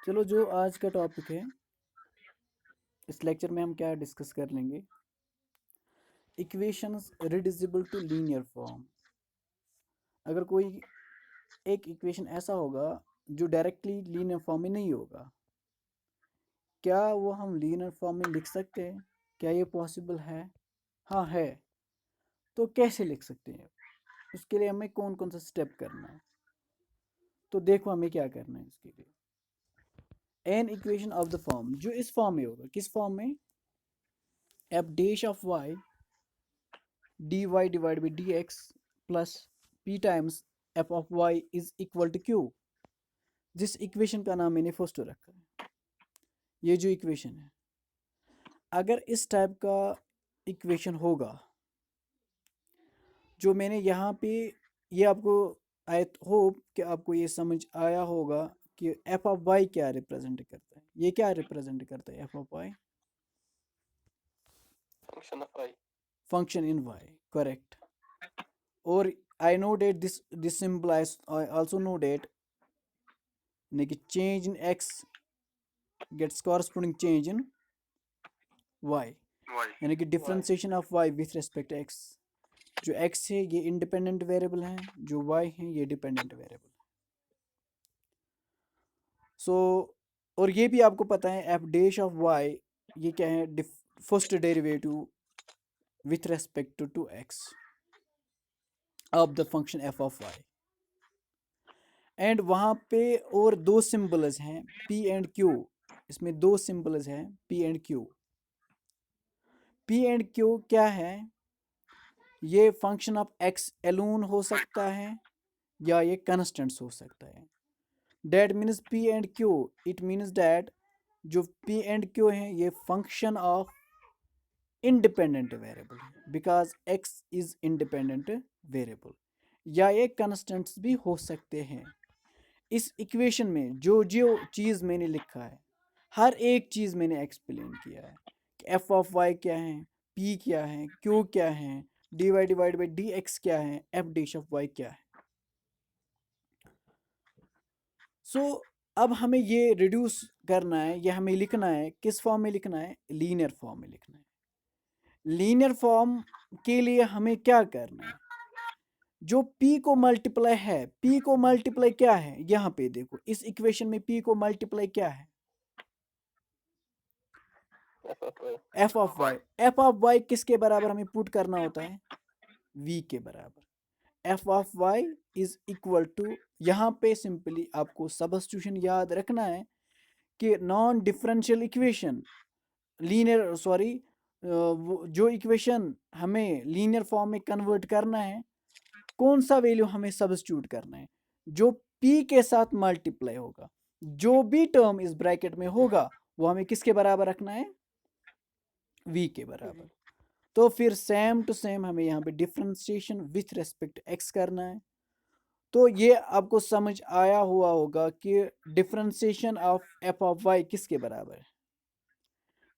चलो जो आज का टॉपिक है, इस लेक्चर में हम क्या डिस्कस कर लेंगे। Equations reducible to linear form. अगर कोई एक इक्वेशन ऐसा होगा जो डायरेक्टली लीनियर फॉर्म में नहीं होगा, क्या वो हम लीनियर फॉर्म में लिख सकते हैं? क्या ये पॉसिबल है? हाँ है। तो कैसे लिख सकते हैं? उसके लिए हमें कौन कौन सा स्टेप करना है? तो देखो हमें क्या करना है इसके लिए। An equation of the form, जो इस फॉर्म में होगा, किस फॉर्म में? F dash of y dy divided by dx plus p times f of y is equal to q। जिस इक्वेशन का नाम मैंने फर्स्ट रखा है, ये जो इक्वेशन है, अगर इस टाइप का इक्वेशन होगा जो मैंने यहाँ पे, ये आपको आई होप कि आपको ये समझ आया होगा कि एफ ऑफ वाई क्या रिप्रेजेंट करता है। ये क्या रिप्रेजेंट करता है? F of Y function in Y, correct. और I know that this simple, I also know that कि change in X gets corresponding change in Y, यानी कि differentiation of Y with respect X. जो X है ये independent variable है, जो Y है ये डिपेंडेंट वेरिएबल है। सो और ये भी आपको पता है एफ डैश ऑफ वाई ये क्या है? First derivative with respect to x of the function f of y. And वहाँ पे और दो सिंबल्स हैं पी एंड क्यू। इसमें दो सिंबल्स हैं P and Q. P and Q क्या है? ये फंक्शन ऑफ एक्स एलून हो सकता है या ये कंस्टेंट्स हो सकता है। That means p and q, it means that जो पी एंड क्यू है ये फंक्शन ऑफ इंडिपेंडेंट वेरिएबल है, because x is independent variable, या ये कंस्टेंट्स भी हो सकते हैं। इस इक्वेशन में जो जो चीज़ मैंने लिखा है, हर एक चीज़ मैंने एक्सप्लेन किया है कि एफ ऑफ वाई क्या है, पी क्या है, क्यू क्या है, d Y divide by D x क्या है, एफ डैश ऑफ वाई क्या है। सो अब हमें ये रिड्यूस करना है, या हमें लिखना है किस फॉर्म में लिखना है? लीनियर फॉर्म में लिखना है। लीनियर फॉर्म के लिए हमें क्या करना है? जो p को मल्टीप्लाई है, p को मल्टीप्लाई क्या है? यहाँ पे देखो इस इक्वेशन में p को मल्टीप्लाई क्या है? f of y। f of y किसके बराबर हमें पुट करना होता है? v के बराबर। f of y is equal to, यहाँ पे सिंपली आपको सब्स्टिट्यूशन याद रखना है कि non differential equation, linear sorry, जो इक्वेशन हमें लीनियर फॉर्म में कन्वर्ट करना है, कौन सा वैल्यू हमें सब्स्टिट्यूट करना है? जो p के साथ मल्टीप्लाई होगा, जो भी टर्म इस ब्रैकेट में होगा वो हमें किसके बराबर रखना है? v के बराबर। तो फिर सेम टू सेम हमें यहाँ पे डिफरेंशिएशन विथ रेस्पेक्ट x करना है। तो ये आपको समझ आया हुआ होगा कि differentiation of f of y किसके बराबर है?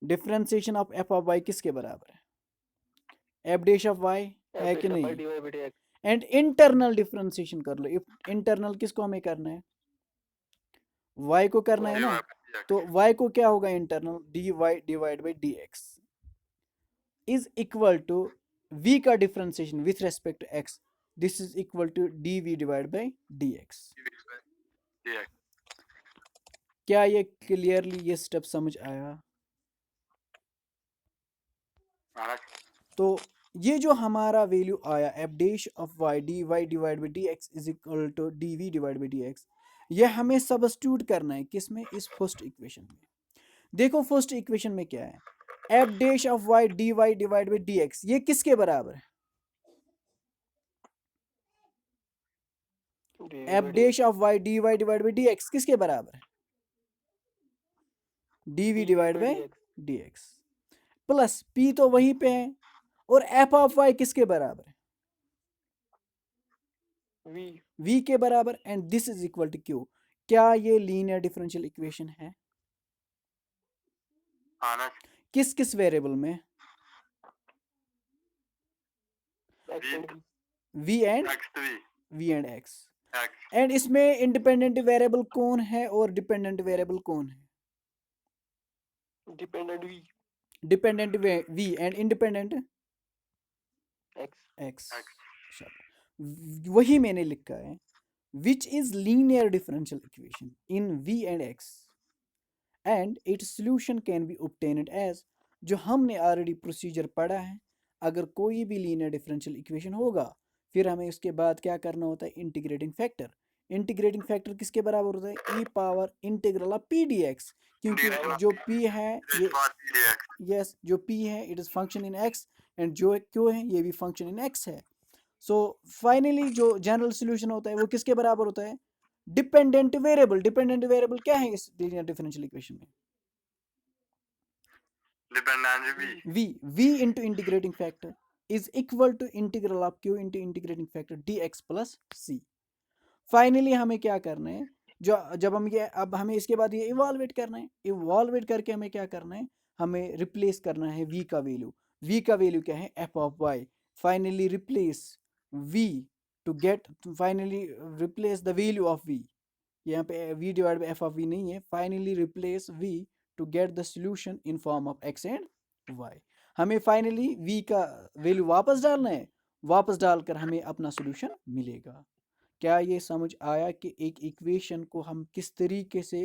Differentiation of f of y किसके बराबर है? f डैश ऑफ y है कि नहीं? एंड इंटरनल डिफरेंशिएशन कर लो। इंटरनल किसको हमें करना है? y को करना है ना। तो y को क्या होगा? Internal dy divide by dx is equal to v का differentiation with respect to x, this is equal to dv divide by dx। क्या ये क्लियरली ये स्टेप समझ आया? तो ये जो हमारा वैल्यू आया f dash of y d Y divide by D x is equal to d we divide by D x, ये हमें सब्स्टिट्यूट करना है किसमें? इस फर्स्ट इक्वेशन में। देखो फर्स्ट इक्वेशन में क्या है? F dash of y d Y divide by D x, ये किसके बराबर है? F dash of y d Y divide by D x किसके बराबर है? D we divide by D x plus p तो वहीं पे है, और एफ ऑफ वाई किसके बराबर है? v के बराबर। And this is equal to q। क्या ये लीनियर डिफरेंशियल इक्वेशन है? किस किस वेरिएबल में? v and x। एंड इसमें इंडिपेंडेंट वेरिएबल कौन है और डिपेंडेंट वेरिएबल कौन है? Dependent v and independent x. वही मैंने लिखा है, which is linear differential equation in v and x and its solution can be obtained as, जो हमने ऑलरेडी प्रोसीजर पढ़ा है, अगर कोई भी लीनियर डिफरेंशियल इक्वेशन होगा फिर हमें उसके बाद क्या करना होता है, इंटीग्रेटिंग फैक्टर। इंटीग्रेटिंग फैक्टर किसके बराबर होता है, E power integral of P D X, क्योंकि जो p है ये यस जो p है it is function in x and जो q है ये भी फंक्शन इन x है। सो फाइनली जो जनरल सोल्यूशन होता है वो किसके बराबर होता है, डिपेंडेंट वेरिएबल। डिपेंडेंट वेरिएबल क्या है इस लीनियर डिफरेंशियल इक्वेशन में, v into integrating factor is equal to integral of q into integrating factor dx plus c। Finally हमें क्या करना है, जो जब हम ये अब हमें इसके बाद ये इवॉल्वेट करना है, इवॉल्वेट करके हमें क्या करना है, हमें रिप्लेस करना है v का वैल्यू। v का वैल्यू क्या है, f of y। Finally replace v to get, finally replace the value of v, यहाँ पे v divide by f of v नहीं है, finally replace v to get the solution in form of x and y। हमें finally v का value वापस डालना है, वापस डालकर हमें अपना सोल्यूशन मिलेगा। क्या ये समझ आया कि एक इक्वेशन को हम किस तरीके से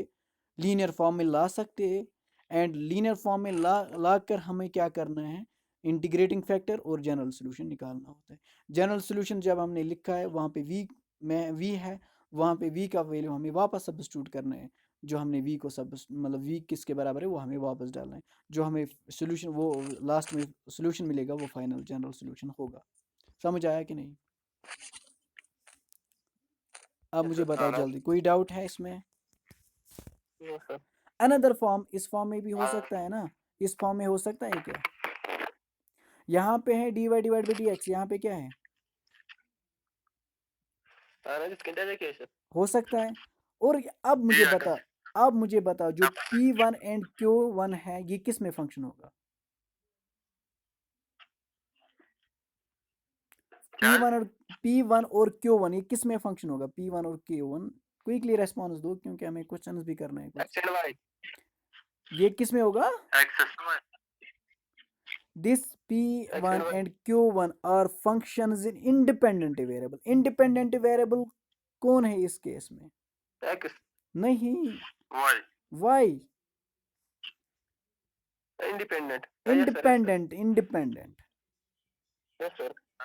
लीनियर फॉर्म में ला सकते हैं, एंड लीनियर फॉर्म में ला कर हमें क्या करना है, इंटीग्रेटिंग फैक्टर और जनरल सोल्यूशन निकालना होता है। जनरल सोल्यूशन जब हमने लिखा है वहाँ पे v में v है, वहाँ पे v का वैल्यू हमें वापस सब्स्टिट्यूट करना है, जो हमने v को मतलब v किसके बराबर है वो हमें वापस डालना है, जो हमें सोल्यूशन वो लास्ट में सोल्यूशन मिलेगा वो फाइनल जनरल सोल्यूशन होगा। समझ आया कि नहीं? अब मुझे बताओ जल्दी, कोई डाउट है इसमें? अनदर फॉर्म, इस फॉर्म में भी हो सकता है ना, इस फॉर्म में हो सकता है क्या, यहाँ पे है dy डिवाइड बाई dx, यहाँ पे क्या है, हो सकता है। और अब मुझे बताओ जो p1 एंड q1 है ये किस में फंक्शन होगा, p1 और q1 ये किस में फंक्शन होगा, p1 और q1? क्विकली रेस्पॉन्स दो क्योंकि हमें क्वेश्चंस भी करना है कुछ। ये किस में होगा, this p1 and q1 are functions in independent variable। independent variable कौन है इस केस में, x नहीं, y independent।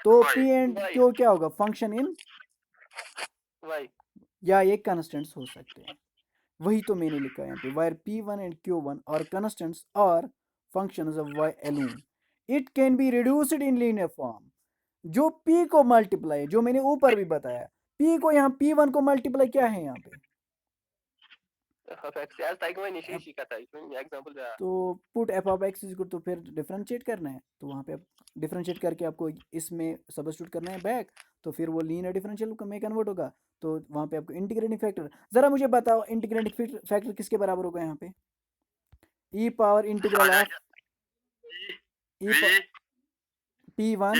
तो p and q क्या होगा, फंक्शन इन y, या ये कंस्टेंट्स हो सकते हैं, वही तो मैंने लिखा है यहाँ पे, where p1 and q1 are constants or functions of y alone it can be reduced in linear form। जो p को मल्टीप्लाई, जो मैंने ऊपर भी बताया, p को यहाँ p1 को मल्टीप्लाई क्या है यहाँ पे, तो put f of x is तो फिर डिफरेंशिएट करना है, तो वहाँ पे आप डिफरेंशिएट करके आपको इसमें सब्स्टिट्यूट करना है बैक, तो फिर वो लीनियर डिफरेंशियल में कन्वर्ट होगा, तो वहाँ पे आपको इंटीग्रेटिंग फैक्टर, जरा मुझे बताओ इंटीग्रेटिंग फैक्टर किसके बराबर होगा यहाँ पे, ई पावर इंटीग्रल ऑफ p1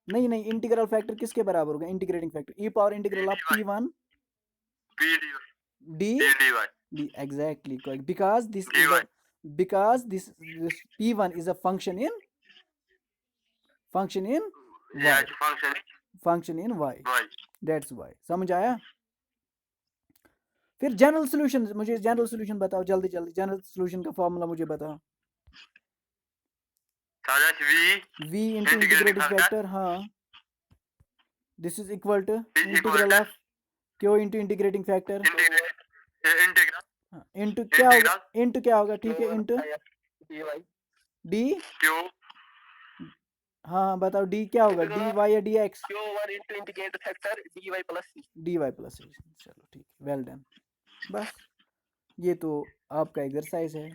नहीं इंटीग्रल फैक्टर किसके बराबर होगा, integrating factor e power integral of p1 d exactly correct, because this p1 is a function in y, that's why। समझ आया? फिर जनरल सॉल्यूशन, मुझे जनरल सॉल्यूशन बताओ जल्दी जल्दी, जनरल सॉल्यूशन का फॉर्मूला मुझे बताओ, v into इंटीग्रेटिंग फैक्टर, हाँ this is equal to integral of q into integrating factor into क्या होगा, इंटू क्या होगा, ठीक है इंटू डी, हाँ बताओ डी क्या होगा, डी वाई या D X, D Y plus C. चलो ठीक है, वेल डन। बस ये तो आपका एक्सरसाइज है,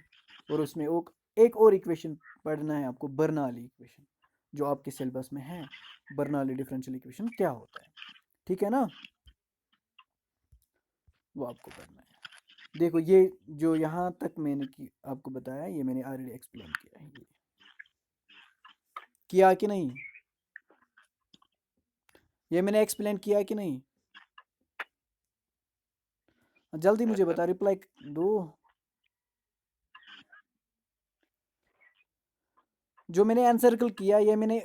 और उसमें एक और इक्वेशन पढ़ना है आपको, बर्नौली इक्वेशन, जो आपके सिलेबस में है, बर्नौली डिफरेंशियल इक्वेशन क्या होता है, ठीक है ना, वो आपको करना है। देखो ये जो यहाँ तक मैंने आपको बताया ये मैंने ऑलरेडी एक्सप्लेन किया है, ये किया कि नहीं, ये मैंने एक्सप्लेन किया कि नहीं? जल्दी मुझे बता, रिप्लाई दो। जो मैंने एनसर्कल किया ये मैंने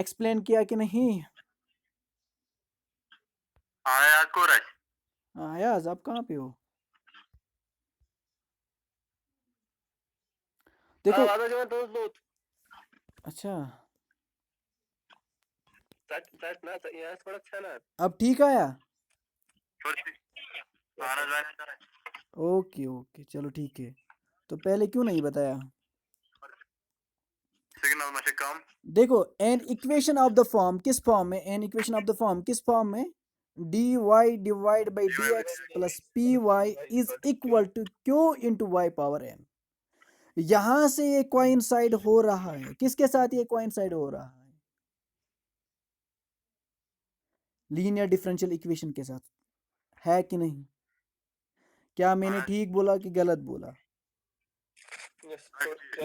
एक्सप्लेन किया कि नहीं? अयाज आप कहाँ पे हो? देखो अच्छा अब ठीक आया? ओके ओके चलो ठीक है। तो पहले क्यों नहीं बताया? देखो an equation of the form किस फॉर्म में, an equation of the form किस फॉर्म में, d Y divide by D x plus p y is equal to q into y power n. यहां से ये कोइंसाइड हो रहा है, किसके साथ ये कोइंसाइड हो रहा है? लीनियर डिफरेंशियल इक्वेशन के साथ, है कि नहीं? क्या मैंने ठीक बोला कि गलत बोला?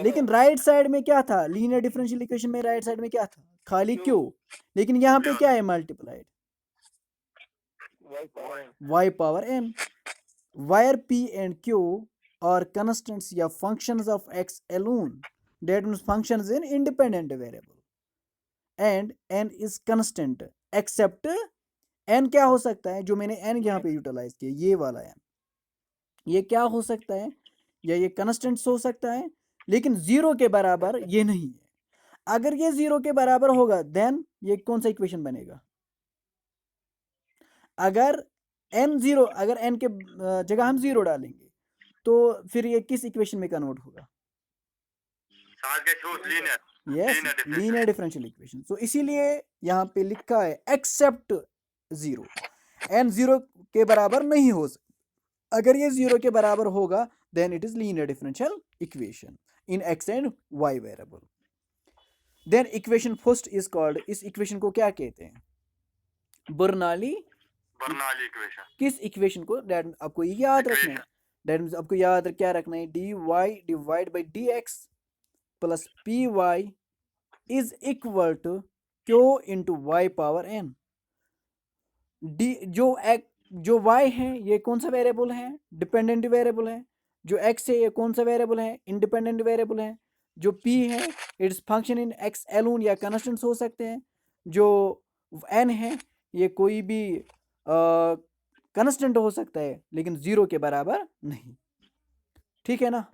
लेकिन राइट साइड में क्या था, लीनियर डिफरेंशियल इक्वेशन में राइट साइड में क्या था, खाली क्यू। लेकिन यहाँ पे क्या है, multiplied y power n, where p and q are constants या functions of x alone, that means functions in independent variable and n is constant except n क्या हो सकता है, जो मैंने n यहाँ पे यूटिलाइज किया ये वाला n, ये क्या हो सकता है, या ये कंस्टेंट्स हो सकता है, लेकिन जीरो के बराबर ये नहीं है। अगर ये जीरो के बराबर होगा देन ये कौन सा इक्वेशन बनेगा? अगर n जीरो, अगर n के जगह हम जीरो डालेंगे तो फिर ये किस इक्वेशन में कन्वर्ट होगा? Yes, linear differential equation. So इसीलिए यहाँ पे लिखा है एक्सेप्ट जीरो, n जीरो के बराबर नहीं हो सकता। अगर ये जीरो के बराबर होगा then it is linear differential equation in x and y variable. Then equation first is called, इस इक्वेशन को क्या कहते हैं? Bernoulli equation. किस इक्वेशन को? दैट आपको याद रखना है, दैट मींस आपको याद क्या रखना है, dy divide by dx plus p y is equal to q into y power n. डी जो y है ये कौन सा वेरिएबल है? डिपेंडेंट वेरिएबल है। जो x है ये कौन सा वेरिएबल है? इंडिपेंडेंट वेरिएबल है। जो p है it's function in x alone या कॉन्स्टेंट्स हो सकते हैं। जो n है ये कोई भी कॉन्स्टेंट हो सकता है लेकिन जीरो के बराबर नहीं। ठीक है ना?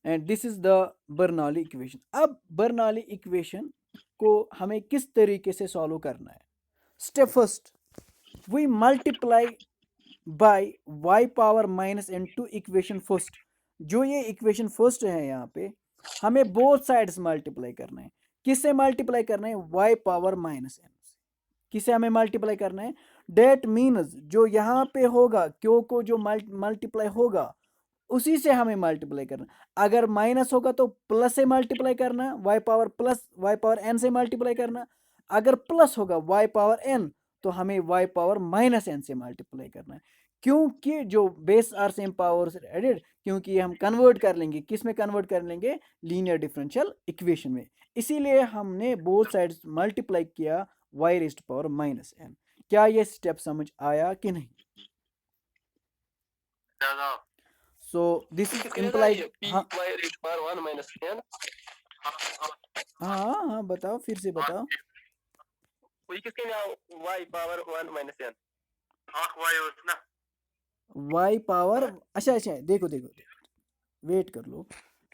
And this is the Bernoulli equation. अब बर्नौली इक्वेशन को हमें किस तरीके से सॉल्व करना है? Step first, we multiply by y power minus n to equation first. जो ये इक्वेशन फर्स्ट है यहाँ पे हमें बोथ साइड्स मल्टीप्लाई करना है। किससे मल्टीप्लाई करना है? y power minus n. किसे हमें मल्टीप्लाई करना है? डेट मीन्स जो यहाँ पे होगा क्यू को जो मल्टीप्लाई होगा उसी से हमें मल्टीप्लाई करना। अगर माइनस होगा तो प्लस से मल्टीप्लाई करना, y power plus y power n से मल्टीप्लाई करना। अगर प्लस होगा y पावर n तो हमें y पावर माइनस n से मल्टीप्लाई करना है, क्योंकि जो बेस आर सेम पावर से एडेड, क्योंकि हम कन्वर्ट कर लेंगे, किस में कन्वर्ट कर लेंगे? लीनियर डिफरेंशियल इक्वेशन में। इसीलिए हमने बोथ साइड्स मल्टीप्लाई किया y raised power minus n। क्या ये स्टेप समझ आया कि नहीं? So this is implied। हाँ बताओ, फिर से बताओ। y पावर, अच्छा देखो वेट कर लो,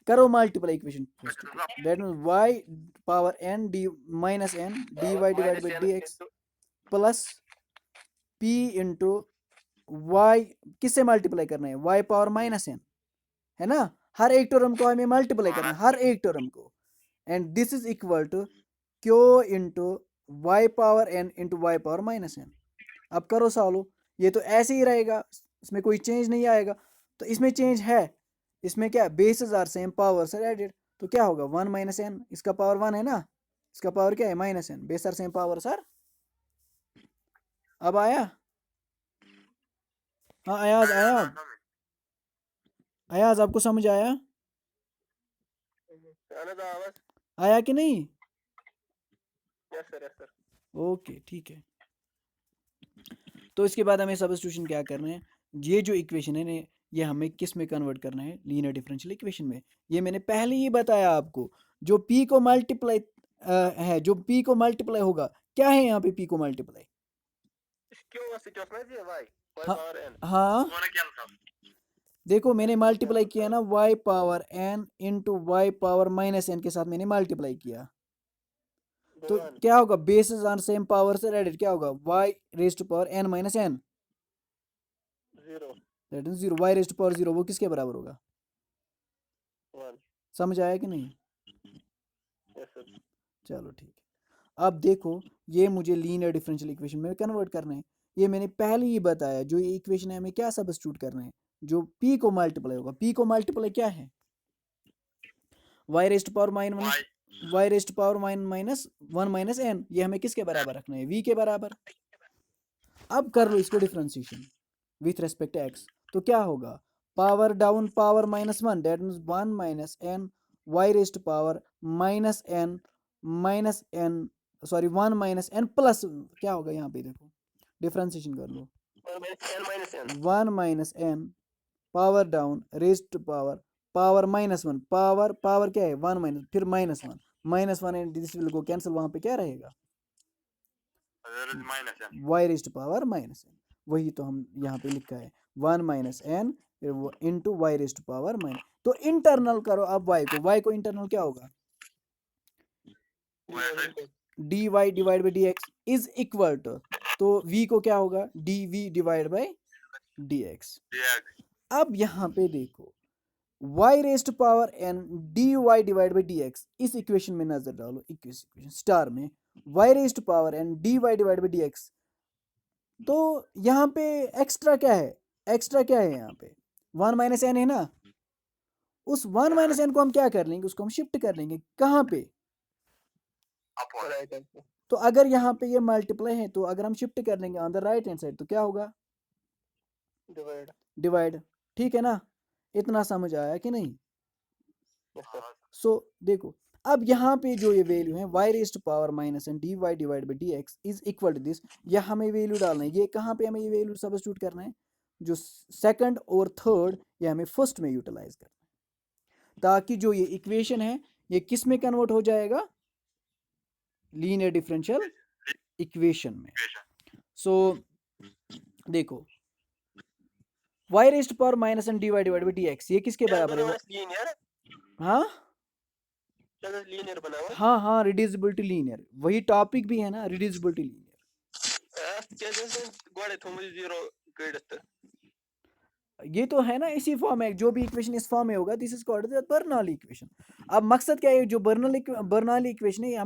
करो multiply equation first. That means y power n D minus n dy divide by dx plus p into y, किससे मल्टीप्लाई करना है? y पावर माइनस n, है ना? हर एक टर्म को हमें मल्टीप्लाई करना है, हर एक टर्म को। And this is equal to q into y power n into y power minus n। अब करो सॉल्व, ये तो ऐसे ही रहेगा, इसमें कोई चेंज नहीं आएगा। तो इसमें चेंज है, इसमें क्या, bases are same powers are added, तो क्या होगा? 1 माइनस n, इसका पावर 1 है ना, इसका पावर क्या है? Minus n, base are same powers are. अब आया? हाँ अयाज अयाज आपको समझ आया? आया कि नहीं? Yes sir. ओके ठीक है। तो इसके बाद हमें सब्स्टिट्यूशन क्या करना है, ये जो इक्वेशन है ने ये हमें किस में कन्वर्ट करना है, लीनियर डिफरेंशियल इक्वेशन में। ये मैंने पहले ही बताया आपको, जो p को मल्टीप्लाई है, जो p को मल्टीप्लाई होगा, क्या है यहाँ पे p को मल्टीप्लाई? हाँ देखो मैंने मल्टीप्लाई किया ना y power n into y power minus n के साथ मैंने मल्टीप्लाई किया, तो क्या होगा, बेसिस ऑन सेम पावर से एडेड क्या होगा, y raise to power n minus n, that is 0, y raise to power 0 वो किसके बराबर होगा, 1। समझ आया कि नहीं? Yes sir. चलो ठीक है। अब देखो ये मुझे लीनियर डिफरेंशियल इक्वेशन में कन्वर्ट करना है, ये मैंने पहले ही बताया, जो ये इक्वेशन है हमें क्या सब्स्टिट्यूट करना है, जो p को मल्टीप्लाई होगा, p को मल्टीप्लाई क्या है, y raise to power y raise to power minus 1 minus n, ये हमें किसके बराबर रखना है, v के बराबर। अब कर लो इसको differentiation with respect to x, तो क्या होगा, power down power minus 1 that means 1 minus n y raise to power minus n sorry 1 minus n plus क्या होगा, यहाँ पे देखो डिफरेंशिएशन कर लो, 1 minus n power down raise to power minus 1, power क्या है 1 माइनस फिर minus 1 and this will go cancel, वहां पे क्या रहेगा y raise to power minus n, वही तो हम यहाँ पे लिखा है 1 minus n into y raise to power minus, तो इंटरनल करो अब y को इंटरनल क्या होगा, dy divide by dx is equal to, तो v को क्या होगा dv डिवाइड बाई dx। अब यहाँ पे देखो y raise to power n dy divide by dx, इस इक्वेशन में नजर डालो, इक्वेशन स्टार में y raise to power n dy divide by dx, तो यहाँ पे एक्स्ट्रा क्या है, यहाँ पे 1 माइनस n है ना, उस 1 माइनस n को हम क्या कर लेंगे, उसको हम शिफ्ट कर लेंगे कहाँ पे, तो अगर यहाँ पे ये मल्टीप्लाई है तो अगर हम शिफ्ट कर लेंगे on the right hand side तो क्या होगा, डिवाइड, ठीक है ना, इतना समझ आया कि नहीं? सो देखो अब यहाँ पे जो ये वैल्यू है y raise to power minus N d Y divide by D x is equal to this, यह हमें वैल्यू डालना है, ये कहाँ पे हमें ये वैल्यू सब्स्टिट्यूट करना है, जो सेकंड और थर्ड ये हमें फर्स्ट में यूटिलाइज करना है, ताकि जो ये इक्वेशन है ये किस में कन्वर्ट हो जाएगा, लीनियर डिफरेंशियल इक्वेशन में। सो देखो y raise to power minus N d Y divide by D x ये किसके बराबर है, हाँ लीनियर बना हुआ, हाँ रिड्यूसिबिलिटी लीनियर, वही टॉपिक भी है ना, रिड्यूसिबिलिटी लीनियर। ये तो है ना इसी फॉर्म में, जो भी इक्वेशन इस फॉर्म में होगा this is called the Bernoulli equation. अब मकसद क्या है, जो बर्नौली इक्वेशन है ये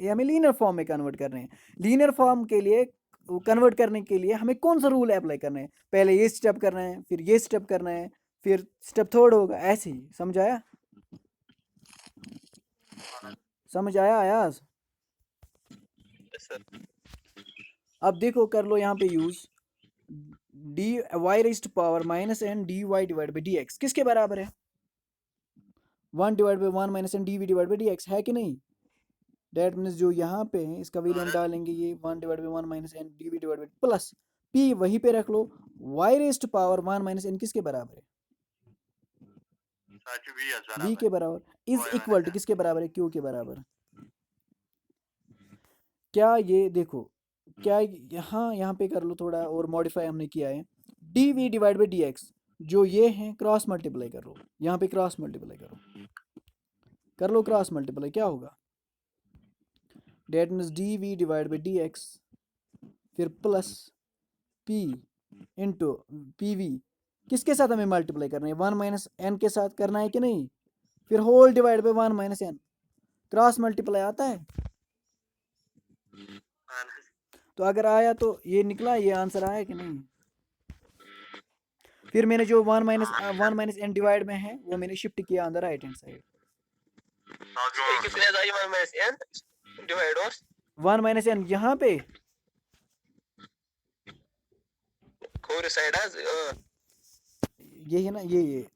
हमें लीनियर फॉर्म में कन्वर्ट कर रहे हैं, लीनियर फॉर्म के लिए कन्वर्ट करने के लिए हमें कौन सा रूल अप्लाई करना है, पहले ये स्टेप करना है फिर ये स्टेप करना है फिर स्टेप थर्ड होगा, ऐसे ही समझ आया, समझ आया आयाज? अब देखो कर लो यहाँ पे use, d y raise to power minus N d Y divide by D x किसके बराबर है, 1 divide by 1 minus N D we divide by D x है कि नहीं, डेट मीन्स जो यहाँ पे है इसका वैल्यू हम डालेंगे, ये 1 divide by 1 minus N D we divide by plus P वहीं पे रख लो, Y raise to power 1 minus N किसके बराबर है, v के बराबर, इज इक्वल टू किसके बराबर है, q के बराबर। क्या ये देखो क्या यहाँ पे कर लो थोड़ा और मॉडिफाई हमने किया है, dv डिवाइड बाई dx जो ये है क्रॉस मल्टीप्लाई कर लो, यहाँ पे क्रॉस मल्टीप्लाई कर लो क्रॉस मल्टीप्लाई, क्या होगा that means dv divide by dx फिर प्लस p इंटू pv किसके साथ हमें मल्टीप्लाई करना है, 1 माइनस एन के साथ करना है कि नहीं, फिर whole divide by 1 minus n, cross multiply आता है, तो अगर आया तो ये निकला, ये आंसर आया कि नहीं, फिर मैंने जो 1 माइनस एन डिवाइड में है वो मैंने शिफ्ट किया on the right hand side, 1 minus n यहाँ पे ये है ना, ये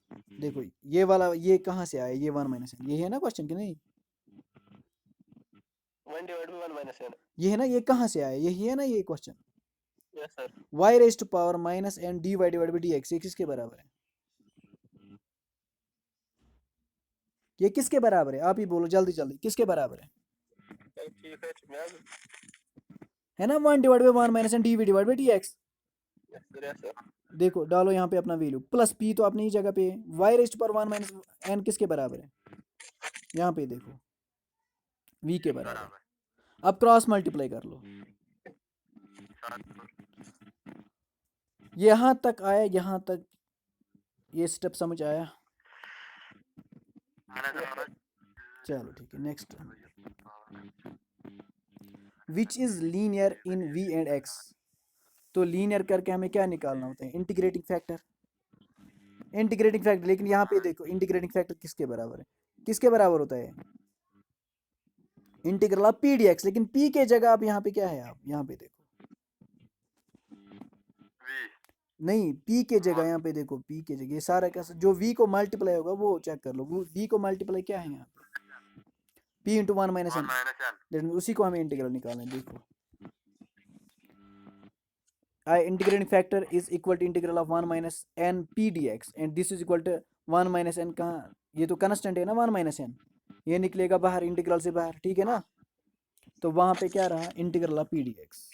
देखो ये वाला ये कहाँ से आया, ये 1 माइनस एन ये है ना क्वेश्चन कि नहीं, माइनस एन। ये है ना, ये कहाँ से आया, यही है ना ये question. Yes sir. y raise to power minus N d Y divide by D x, ये किसके बराबर है, ये किसके बराबर है, आप ही बोलो जल्दी जल्दी, किसके बराबर है ठीक है मैम। है ना, 1 divide by 1 minus N D we divide by D x. Yes sir yes sir. देखो डालो यहाँ पे अपना वैल्यू, प्लस पी तो अपनी ही जगह पे है, y raise to power 1 minus N किसके बराबर है, यहाँ पे देखो v के बराबर। अब क्रॉस मल्टीप्लाई कर लो, यहाँ तक आया, यहाँ तक ये स्टेप समझ आया, चलो ठीक है next. Which is linear in v and x, तो लीनियर करके हमें क्या निकालना होता है, इंटीग्रेटिंग फैक्टर, इंटीग्रेटिंग फैक्टर। लेकिन यहाँ पे देखो इंटीग्रेटिंग फैक्टर किसके बराबर है, किसके बराबर होता है, integral of P D X. लेकिन p के जगह आप यहाँ पे क्या है, आप यहाँ पे देखो, नहीं p के जगह यहाँ पे देखो, p के जगह ये सारा का जो v को मल्टीप्लाई होगा वो चेक कर लो, v को मल्टीप्लाई क्या है यहाँ पे, p इंटू 1 माइनस एन, उसी को हमें इंटीग्रल निकालना है। देखो I integrating factor is equal to integral of 1 minus N P D X and this is equal to 1 minus N, कहाँ, ये तो कांस्टेंट है ना 1 माइनस एन, ये निकलेगा बाहर इंटीग्रल से बाहर, ठीक है ना, तो वहाँ पे क्या रहा, integral of P D X.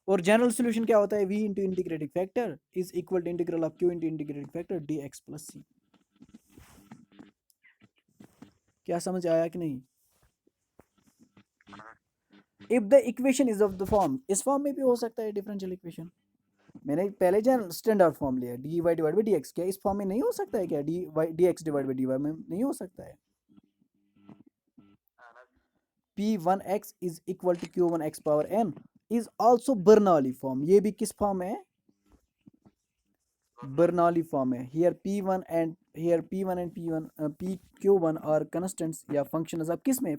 और जनरल सोल्यूशन क्या होता है, v into integrating factor is equal to integral of q into integrating factor D x plus C. क्या समझ आया कि नहीं। If the equation is of the form, इस फॉर्म में भी हो सकता है डिफरेंशियल इक्वेशन, मैंने पहले जनरल स्टैंडर्ड फॉर्म लिया D Y divide by D x, क्या इस फॉर्म में नहीं हो सकता है, क्या d y d x divide by d y में नहीं हो सकता है। P1x is equal to Q1x power n is also Bernoulli form, ये भी किस फॉर्म है, बर्नौली फॉर्म है। Here P1 and P1 PQ1 are constants या फंक्शंस ऑफ, किस में,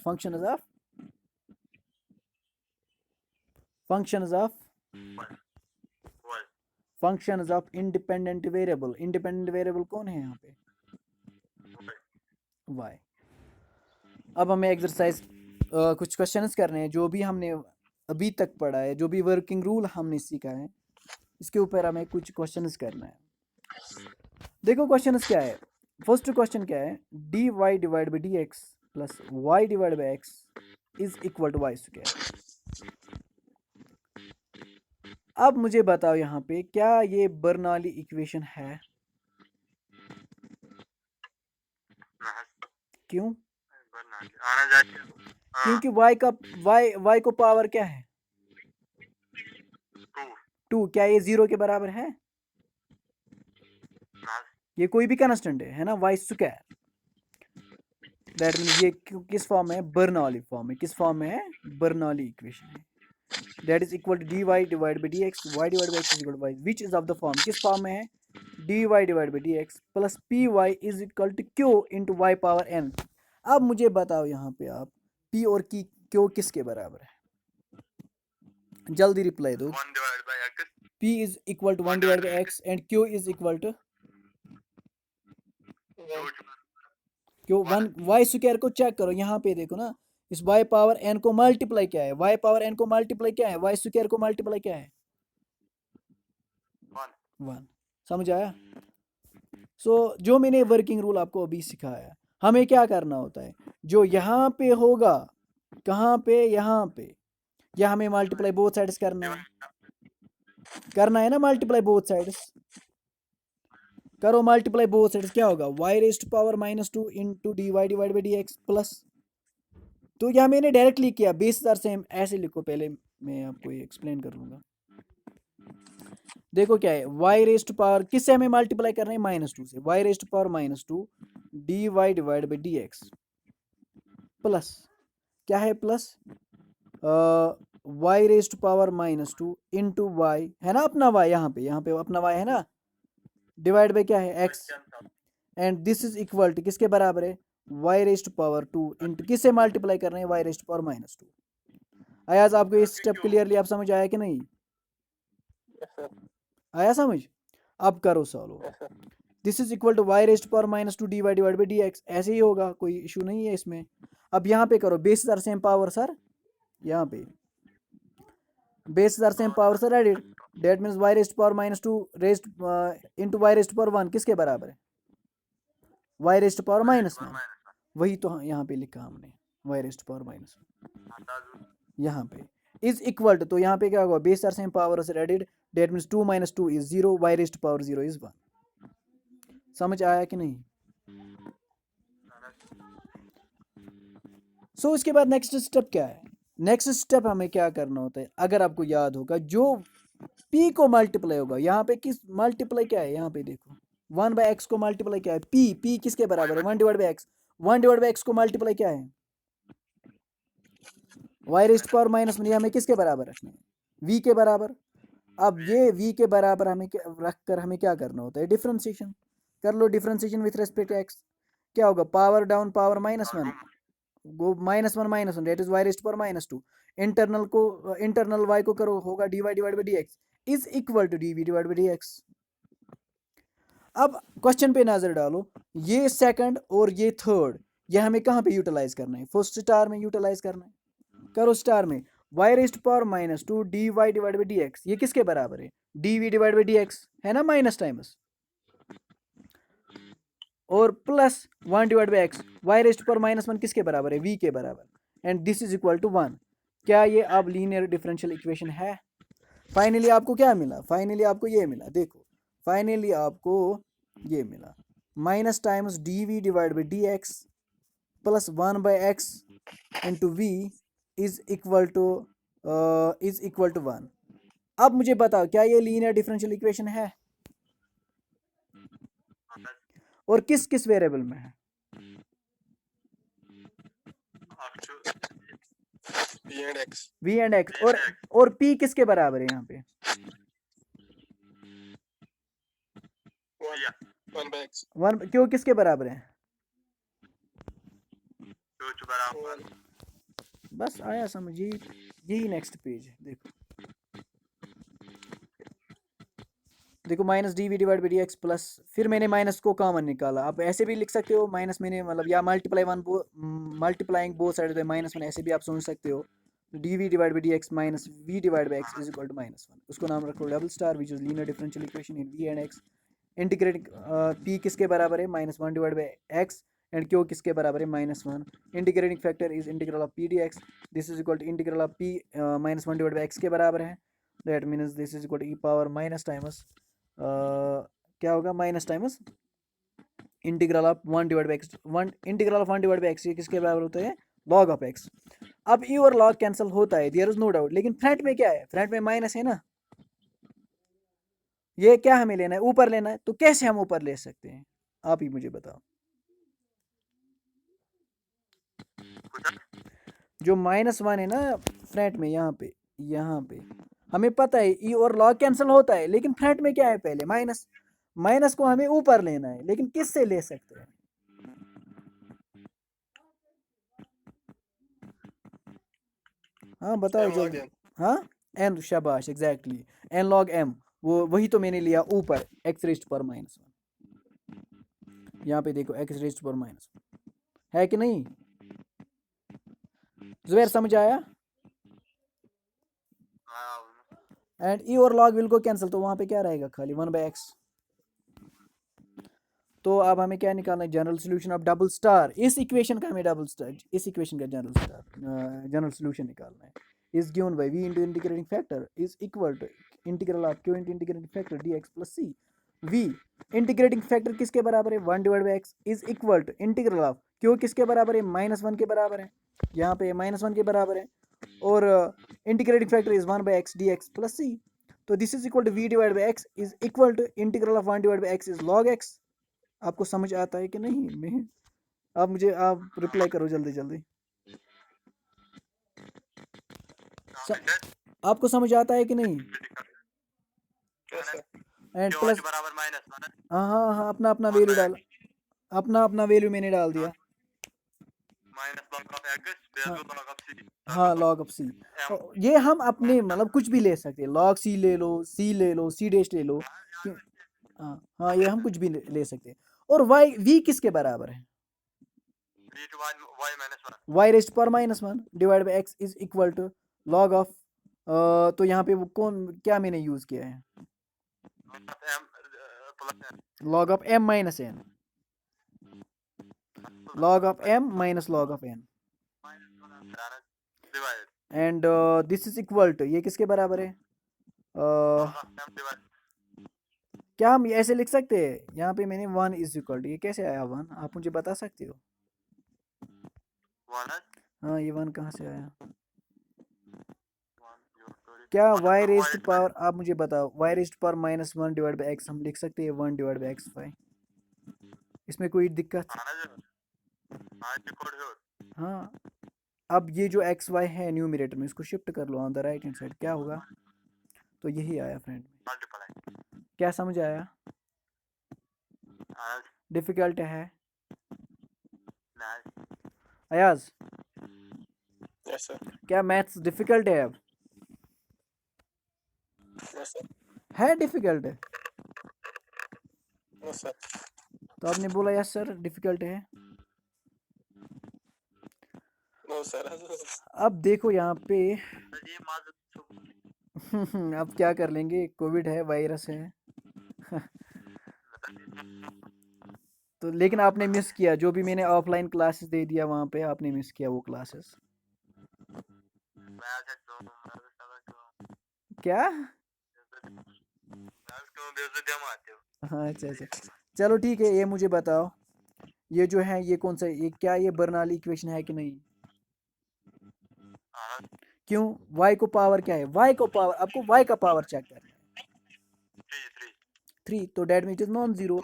functions of independent variable. Independent variable कौन है यहाँ पे, y। अब हमें एक्सरसाइज कुछ क्वेश्चंस करने हैं, जो भी हमने अभी तक पढ़ा है, जो भी वर्किंग रूल हमने सीखा है, इसके ऊपर हमें कुछ क्वेश्चंस करना है। देखो क्वेश्चंस क्या है, फर्स्ट क्वेश्चन क्या है, d Y divide by D x plus y divide by x is equal to y square. अब मुझे बताओ यहाँ पे क्या ये बर्नौली इक्वेशन है, क्यों, क्योंकि y को पावर क्या है 2, क्या ये 0 के बराबर है, ये कोई भी कांस्टेंट है ना, y स्क्वायर। दैट मींस ये किस फॉर्म में है, बर्नौली फॉर्म में, किस फॉर्म में है, बर्नौली इक्वेशन है। That is equal to d Y divide by D x, y divide by x is equal to y, which is of the form, किस फॉर्म में है, d Y divide by D x plus p y is equal to q into y power n. अब मुझे बताओ यहाँ पे आप p और q किसके बराबर है, जल्दी रिप्लाई दो। p is equal to 1 divide by x and q is equal to क्यों 1, वाई स्क्वायर को चेक करो, यहाँ पे देखो ना, इस y पावर n को मल्टीप्लाई क्या है, y पावर n को मल्टीप्लाई क्या है, y स्क्वायर को मल्टीप्लाई क्या है 1। समझ आया। सो जो मैंने वर्किंग रूल आपको अभी सिखाया, हमें क्या करना होता है, जो यहाँ पे होगा, कहाँ पे, यहाँ पे, या हमें मल्टीप्लाई बोथ साइड्स करना है ना, मल्टीप्लाई बोथ साइड्स करो, मल्टीप्लाई बोथ साइड्स, क्या होगा, y raise to power -2 into d Y divide by D x plus, तो यहाँ मैंने डायरेक्टली किया, बेस आर सेम, ऐसे लिखो, पहले मैं आपको ये एक्सप्लेन कर लूँगा। देखो क्या है, y रेज टू पावर किससे हमें मल्टीप्लाई करना है, -2 से, y raise to power -2 d Y divide by D x plus क्या है, plus y raise to power -2 into y, है ना अपना y, यहाँ पे अपना y है ना, डिवाइड बाई क्या है x, and this is equal to किसके बराबर है, y raise to power 2 into किससे मल्टीप्लाई करना है, y रेज टू पावर -2। अयाज आपको ये स्टेप क्लियरली आप समझ आया कि नहीं, आया समझ। अब करो solve, this is equal to y raise to power -2 d Y divide by D x, ऐसे ही होगा, कोई इशू नहीं है इसमें। अब यहाँ पे करो, bases are same power sir, यहाँ पे बेसिस आर सेम पावर से added, that means y raised power -2 raised into y raised power 1 किसके बराबर है? y रेस्ट पावर -1, वही तो यहाँ पे लिखा हमने y रेस्ट पावर -1 यहाँ पे इज इक्वल टू, तो यहाँ पे क्या होगा, बेस आर सेम पावर से added, that means 2 - 2 is 0, y raised power 0 is 1। समझ आया कि नहीं? सो इसके बाद नेक्स्ट स्टेप क्या है? नेक्स्ट स्टेप हमें क्या करना होता है, अगर आपको याद होगा, जो p को मल्टीप्लाई होगा, यहाँ पे किस मल्टीप्लाई क्या है, यहाँ पे देखो 1/x को मल्टीप्लाई क्या है, p किसके बराबर है, 1/x, 1/x को मल्टीप्लाई क्या है, y रेस्ट पावर -1, हमें किसके बराबर रखना है, v के बराबर। अब ये v के बराबर हमें रख कर हमें क्या करना होता है, डिफ्रेंसिएशन कर लो, differentiation with respect to x, क्या होगा, power down power -1 go -1 that is y raised power -2, internal को इंटरनल y को करो, होगा dy divide by dx is equal to dv divide by dx। अब क्वेश्चन पे नजर डालो, ये सेकंड और ये थर्ड, ये हमें कहाँ पे यूटिलाइज करना है, फर्स्ट स्टार में यूटिलाइज करना है, करो स्टार में, y raised power -2 dy divide by dx, ये किसके बराबर है, dv डिवाइड बाई dx है ना, माइनस टाइम्स, और plus 1 divide by x, y raised power -1 किसके बराबर है, v के बराबर, and this is equal to 1। क्या ये अब लीनियर डिफरेंशियल इक्वेशन है? फाइनली आपको क्या मिला, फाइनली आपको ये मिला, देखो फाइनली आपको ये मिला, minus times dv divide by dx plus 1/x into v is equal to 1। अब मुझे बताओ, क्या ये लीनियर डिफरेंशियल इक्वेशन है, और किस किस वेरिएबल में है, v एंड x, और p किसके बराबर है, यहाँ पे 1, क्यों किसके बराबर है, बस आया समझ, यही नेक्स्ट पेज है, देखो minus d we divide by D x plus, फिर मैंने माइनस को कॉमन निकाला, आप ऐसे भी लिख सकते हो, माइनस मैंने मतलब, या मल्टीप्लाइंग बोथ साइड -1, ऐसे भी आप सोच सकते हो, d we divide by D x minus v divide by x is equal to -1, उसको नाम रखो double star which is linear differential equation in v and x, integrating p किसके बराबर है, -1 divide by x, and q किसके बराबर है, -1, integrating factor is integral of P D x, this is equal to integral of p -1 divide by x के बराबर है, that means this is equal to e power minus times क्या होगा, minus times integral of 1 divide by x, integral of 1 divide by x, ये किसके बराबर होता है, लॉग ऑफ एक्स। अब ई और लॉग कैंसिल होता है, देयर इज नो डाउट, लेकिन फ्रंट में क्या है, फ्रंट में माइनस है ना, ये क्या हमें लेना है, ऊपर लेना है, तो कैसे हम ऊपर ले सकते हैं, आप ही मुझे बताओ, जो -1 है ना फ्रंट में, यहाँ पे हमें पता है ई और लॉग कैंसिल होता है, लेकिन फ्रंट में क्या है, पहले माइनस को हमें ऊपर लेना है, लेकिन किससे ले सकते हैं, हाँ बताओ जल्दी, हाँ एन, शाबाश एग्जैक्टली, एन लॉग एम, वही तो मैंने लिया ऊपर, एक्स रेस्ट पर -1, यहाँ पे देखो एक्स रेस्ट पर -1 है कि नहीं, जुबैर समझ आया, एंड ई और लॉग विल को कैंसिल, तो वहां पे क्या रहेगा, खाली 1/x। तो अब हमें क्या निकालना है, general solution of double star, इस इक्वेशन का हमें डबल स्टार, इस इक्वेशन का जनरल सोल्यूशन निकालना है, is given by v into integrating factor is equal to integral of q into integrating factor dx plus c, v integrating factor किसके बराबर है, 1 divide by x is equal to integral of q किसके बराबर है, -1 के बराबर है, यहाँ पे -1 के बराबर है, और integrating factor is 1/x dx plus c, तो this is equal to v divide by x is equal to integral of 1 divide by x is log x। आपको समझ आता है कि नहीं, मैं आप रिप्लाई करो जल्दी जल्दी, आपको समझ आता है कि नहीं, एंड प्लस हाँ हाँ हाँ, अपना अपना वैल्यू डाल, अपना वैल्यू मैंने डाल दिया, हाँ लॉग ऑफ सी, ये हम अपने मतलब कुछ भी ले सकते हैं, लॉग सी ले लो, सी डैश ले लो, हाँ हाँ, ये हम कुछ भी ले सकते हैं, और वाई वी किसके बराबर है, y raised power -1 divide by x is equal to log of तो यहाँ पे वो कौन क्या मैंने यूज किया है log of m minus n log of m minus log of n and this is equal to ये किसके बराबर है क्या हम ऐसे लिख सकते हैं यहाँ पे मैंने 1 इज इक्वल टू ये कैसे आया 1 आप मुझे बता सकते हो हाँ ये 1 कहाँ से आया क्या y रेज्ड पावर आप मुझे बताओ y raised power -1 divide by x हम लिख सकते हैं 1 डिवाइड बाई x y इसमें कोई दिक्कत हाँ अब ये जो एक्स वाई है न्यूमरेटर में इसको शिफ्ट कर लो on the right hand side क्या होगा तो यही आया फ्रेंड क्या समझ आया डिफिकल्ट है अयाज Yes, sir. क्या मैथ्स डिफिकल्ट है अब Yes, sir. है डिफिकल्ट है No, sir. तो आपने बोला यस सर डिफिकल्ट है No, sir. अब देखो यहाँ पे अब क्या कर लेंगे कोविड है वायरस है तो लेकिन आपने मिस किया जो भी मैंने ऑफलाइन क्लासेस दे दिया वहाँ पे आपने मिस किया वो क्लासेस क्या हाँ अच्छा अच्छा चलो ठीक है ये मुझे बताओ ये जो है ये कौन सा ये क्या ये बर्नौली इक्वेशन है कि नहीं क्यों y को पावर क्या है y को पावर आपको y का पावर चेक करना है 3 तो that mean it is non zero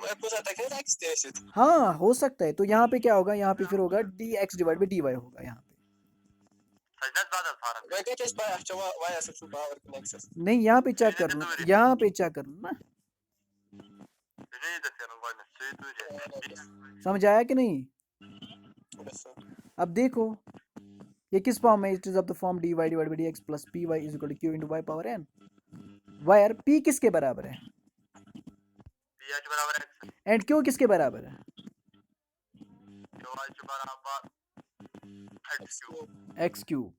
हाँ हो सकता है तो यहाँ पे क्या होगा यहाँ पे फिर होगा dx डिवाइड बाई dy होगा यहाँ पे नहीं यहाँ पे चेक कर लो यहाँ पे चेक कर लो ना समझ आया कि नहीं अब देखो ये किस फॉर्म में it is of the form dy divide by dx plus py is equal to q into y power n where p किसके बराबर है एंड q किसके बराबर है x क्यूब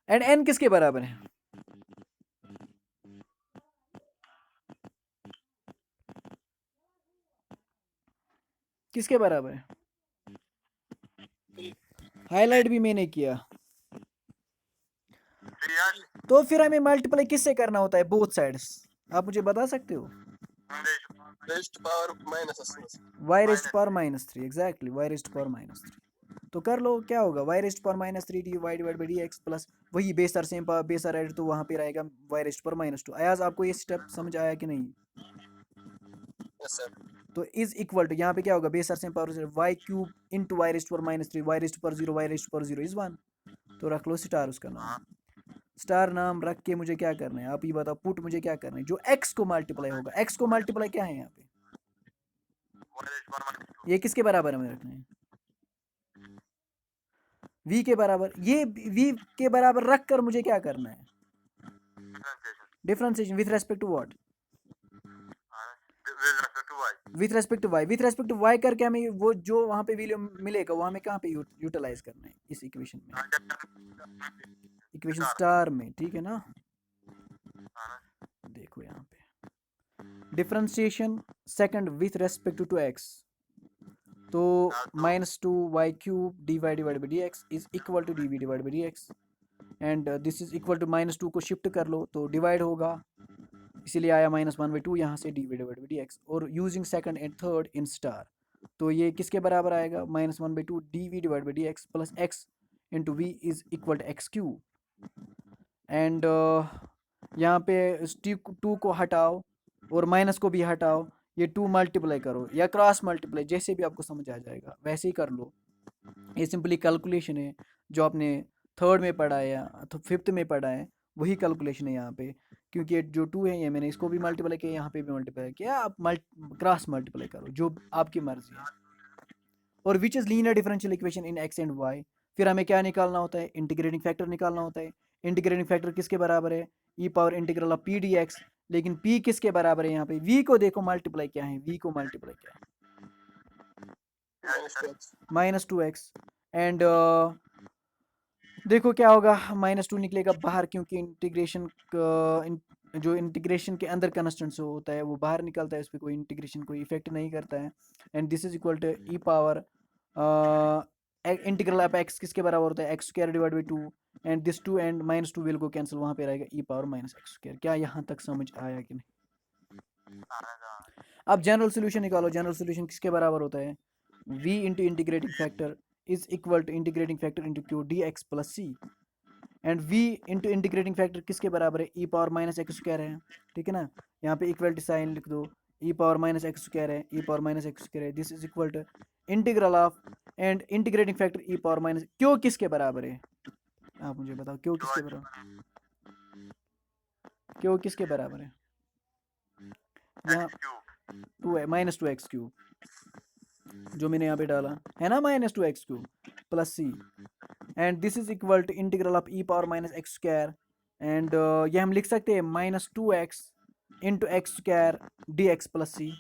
एंड n किसके बराबर है किसके बराबर है हाईलाइट भी मैंने किया तो फिर हमें मल्टीप्लाई किससे करना होता है बोथ साइड्स आप मुझे बता सकते हो y raised power -3 exactly y raised power -3 तो कर लो क्या होगा y raised power -3 dy divide by dx plus वही base same power base add तो वहां पे रहेगा y रेज्ड पावर -2 अयाज आपको ये स्टेप समझ आया कि नहीं Yes, sir. तो इज इक्वल टू यहाँ पे क्या होगा base same power y cube into y raised power -3 y raised power 0 y raised power 0 is 1 तो रख लो स्टार उसका नाम स्टार नाम रख के मुझे क्या करना है आप ये बताओ पुट मुझे क्या करना है जो x को मल्टीप्लाई होगा x को मल्टीप्लाई क्या है यहाँ पे ये किसके बराबर हमें रखना है v के बराबर ये v के बराबर रख कर मुझे क्या करना है differentiation with respect to what with respect to y with respect to y करके हमें वो जो वहां पे वैल्यू मिलेगा वो हमें कहाँ पे यूटिलाइज करना है इस इक्वेशन में इक्वेशन स्टार में ठीक है ना देखो यहाँ पे differentiation second with respect to x तो -2y cube dy divide by dx is equal to dv divide by dx and this is equal to -2 को शिफ्ट कर लो तो डिवाइड होगा इसीलिए आया -1/2 यहाँ से डी डिवाइड बाई dx और using second and third in star तो ये किसके बराबर आएगा -1/2 dv divide by dx plus x into v is equal to x cube and यहाँ पे 2 को हटाओ और माइनस को भी हटाओ ये 2 मल्टीप्लाई करो या क्रॉस मल्टीप्लाई जैसे भी आपको समझ आ जाएगा वैसे ही कर लो ये सिंपली कैलकुलेशन है जो आपने थर्ड में पढ़ा है या तो फिफ्थ में पढ़ा है वही कैलकुलेशन है यहाँ पे क्योंकि जो 2 है ये मैंने इसको भी मल्टीप्लाई किया यहाँ पे भी मल्टीप्लाई किया आप क्रॉस मल्टीप्लाई करो जो आपकी मर्जी है और which is linear differential equation in x and y फिर हमें क्या निकालना होता है इंटीग्रेटिंग फैक्टर निकालना होता है इंटीग्रेटिंग फैक्टर किसके बराबर है E power integral of P D X लेकिन p किसके बराबर है यहाँ पे v को देखो मल्टीप्लाई क्या है v को मल्टीप्लाई क्या है -2x माइनस 2x एंड देखो क्या होगा, -2 निकलेगा बाहर क्योंकि इंटीग्रेशन जो इंटीग्रेशन के अंदर कंस्टेंट्स होता है वो बाहर निकलता है, उस पर कोई इंटीग्रेशन कोई इफेक्ट नहीं करता है। And this is equal to e power integral of x किसके बराबर होता है, x² divide by 2 and this 2 and -2 will go cancel, वहाँ पे रहेगा ई पावर -x²। क्या यहाँ तक समझ आया कि नहीं? अब जनरल सोल्यूशन निकालो, जनरल सोल्यूशन किसके बराबर होता है, v into integrating factor is equal to integrating factor into q d x plus c. And v into integrating factor किसके बराबर है, ई पावर -x² है, ठीक है ना। यहाँ पे इक्वलिटी साइन लिख दो, ई पावर -x² है, ई पावर -x² है, this is equal to integral of and integrating factor e power minus क्यों किसके बराबर है, आप मुझे बताओ क्यों किसके बराबर, क्यों किसके बराबर है, यहाँ 2 है -2x³ जो मैंने यहाँ पे डाला है ना, -2x³ plus c and this is equal to integral of e power -x² and ये हम लिख सकते हैं -2x into x² dx plus सी,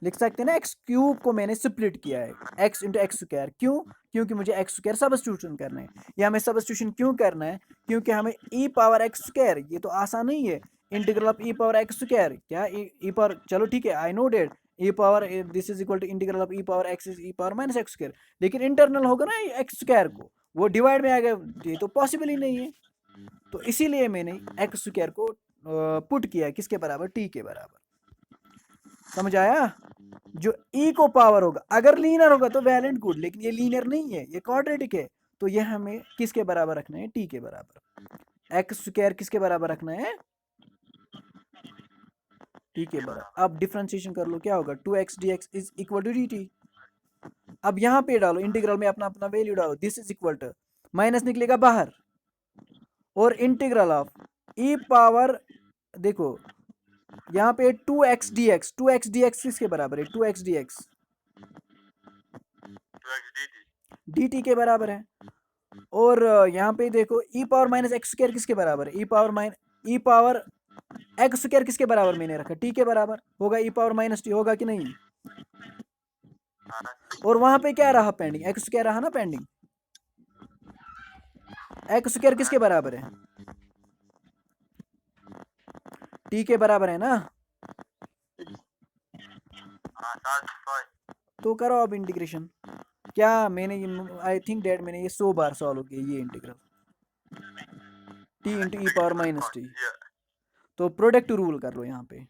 लिख सकते हैं ना। x³ को मैंने स्प्लिट किया है x इंटू x², क्यों, क्योंकि मुझे x² सब्स्टिट्यूशन करना है। ये हमें सब्स्टिट्यूशन क्यों करना है, क्योंकि हमें e पावर x², ये तो आसान नहीं है, integral of e power x² क्या e पावर, चलो ठीक है I know that e power this is equal to integral of e power x is e power -x², लेकिन इंटरनल होगा ना x² को, वो डिवाइड में आ गया, ये तो पॉसिबल ही नहीं है। तो इसीलिए मैंने x² को पुट किया किसके बराबर, t के बराबर। समझ आया, जो e को पावर होगा, अगर लीनियर होगा तो वेल एंड गुड, लेकिन ये लीनियर नहीं है, ये क्वाड्रेटिक है, तो ये हमें किसके बराबर रखना है, t के बराबर। x² किसके बराबर रखना है, t के बराबर। अब डिफरेंशिएशन कर लो, क्या होगा, 2x dx is equal to dt। अब यहाँ पे डालो इंटीग्रल में अपना अपना वैल्यू डालो, this is equal to minus निकलेगा बाहर और इंटीग्रल ऑफ e पावर, देखो यहाँ पे 2x dx किसके बराबर है, 2x dx dt के बराबर है। और यहाँ पे देखो e पावर -x² किसके बराबर है, e पावर x² किसके बराबर मैंने रखा, t के बराबर होगा, e पावर -t होगा कि नहीं। और वहां पे क्या रहा पेंडिंग, x² रहा ना पेंडिंग, x² किसके बराबर है, t के बराबर है ना। तो करो अब इंटीग्रेशन, क्या मैंने आई थिंक डेट मैंने ये 100 बार सॉल्व किया ये इंटीग्रल, t इंटू ई पावर -t। तो प्रोडक्ट रूल कर लो यहाँ पे।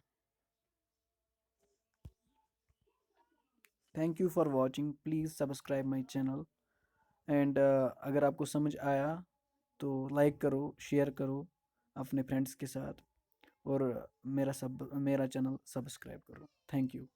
Thank you for watching, please subscribe my channel and अगर आपको समझ आया तो लाइक करो, शेयर करो अपने फ्रेंड्स के साथ और मेरा चैनल सब्सक्राइब करो। Thank you.